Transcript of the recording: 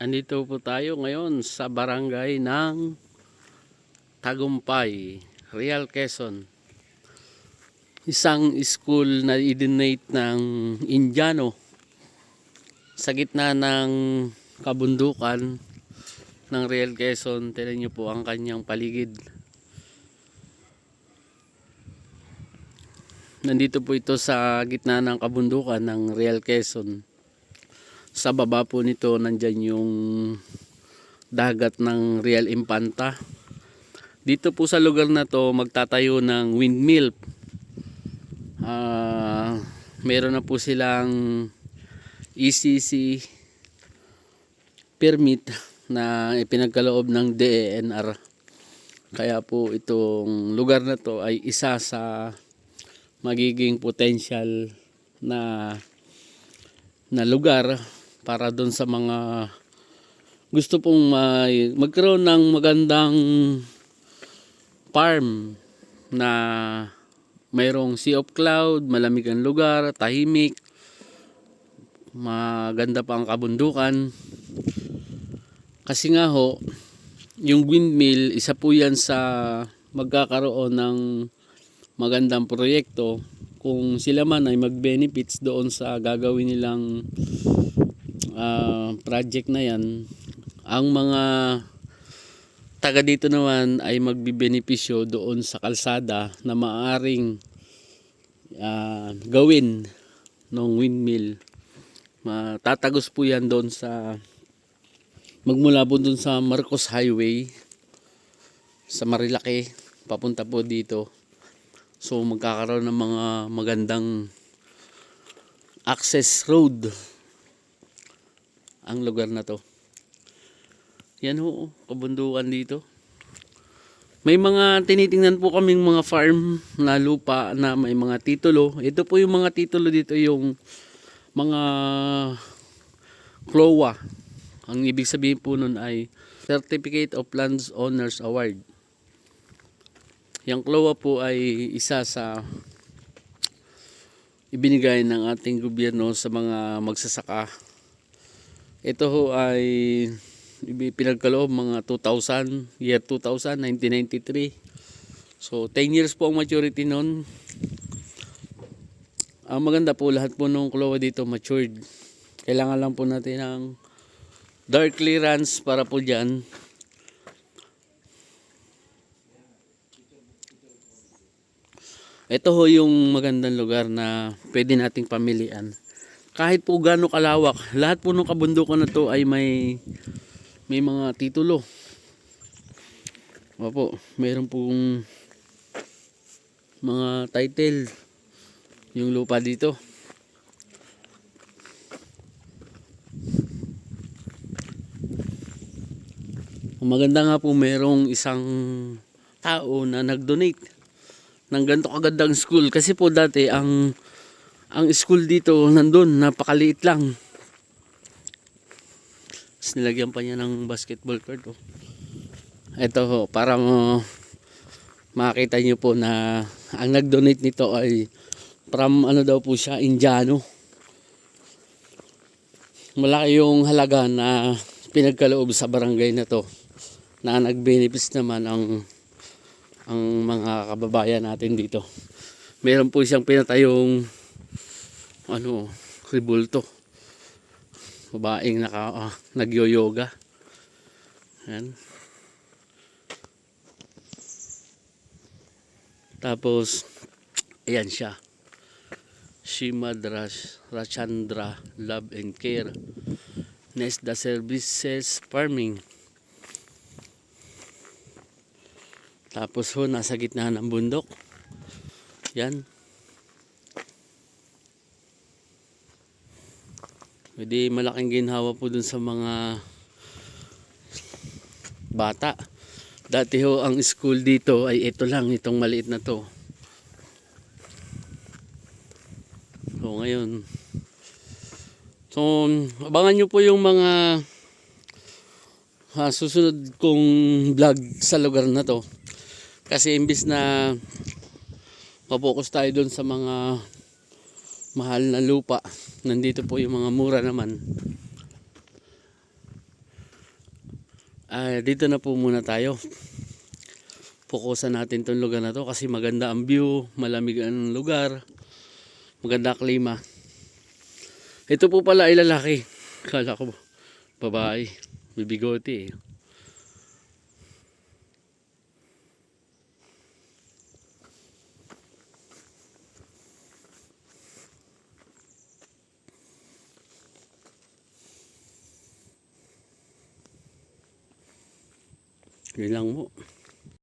Andito po tayo ngayon sa barangay ng Tagumpay, Real Quezon. Isang school na i-donate ng Indiano sa gitna ng kabundukan ng Real Quezon. Tingnan niyo po ang kanyang paligid. Nandito po ito sa gitna ng kabundukan ng Real Quezon. Sa baba po nito nandyan yung dagat ng Real Infanta. Dito po sa lugar na to magtatayo ng windmill. Meron na po silang ECC permit na ipinagkaloob ng DENR. Kaya po itong lugar na to ay isa sa magiging potential na lugar para doon sa mga gusto pong magkaroon ng magandang farm na mayroong sea of cloud, malamig ang lugar, tahimik, maganda pa ang kabundukan. Kasi nga ho, yung windmill, isa po yan sa magkakaroon ng magandang proyekto kung sila man ay mag-benefits doon sa gagawin nilang project na yan. Ang mga taga dito naman ay magbibenepisyo doon sa kalsada na maaaring gawin ng windmill. Matatagos po yan doon sa magmula po doon sa Marcos Highway sa Marilaki papunta po dito. So magkakaroon ng mga magandang access road ang lugar na to. Yan ho, kabundukan dito. May mga tinitingnan po kaming mga farm na lupa na may mga titulo. Ito po yung mga titulo dito, yung mga CLOA. Ang ibig sabihin po nun ay Certificate of Lands Owners Award. Yung CLOA po ay isa sa ibinigay ng ating gobyerno sa mga magsasaka. Ito ho ay pinagkaloob mga 2000, year 2000, 1993. So 10 years po ang maturity nun. Ang maganda po, lahat po ng CLOA dito matured. Kailangan lang po natin ng dark clearance para po dyan. Ito ho yung magandang lugar na pwede nating pamilian. Kahit po gaano kalawak, lahat po ng kabundukan na to ay may mga titulo. Opo, mayroon pong mga title yung lupa dito. Maganda nga po, mayroong isang tao na nag-donate ng ganito kagandang school. Kasi po dati ang school dito nandun, napakaliit lang. Tapos nilagyan pa niya ng basketball court. Oh. Ito ho, para makita nyo po na ang nag-donate nito ay from ano daw po siya, Indiano. Malaki yung halaga na pinagkaloob sa barangay na to, na nag-benefits naman ang mga kababayan natin dito. Meron po siyang pinatayong ribulto. Babaeng nagyo-yoga. Yan. Tapos ayan siya. Shimad Rachandra Love and Care Nesda Services Farming. Tapos ho, nasa gitna ng bundok. Yan. Pwede malaking ginhawa po dun sa mga bata. Dati ho, ang school dito ay ito lang, itong maliit na to. So ngayon, so abangan nyo po yung mga susunod kong vlog sa lugar na to. Kasi imbis na mapokus tayo dun sa mga mahal na lupa, nandito po yung mga mura naman. Dito na po muna tayo. Pukusan natin tong lugar na to kasi maganda ang view, malamig ang lugar, maganda ang klima. Ito po pala ay lalaki. Kala ko babae, bibigote eh. Yun lang mo.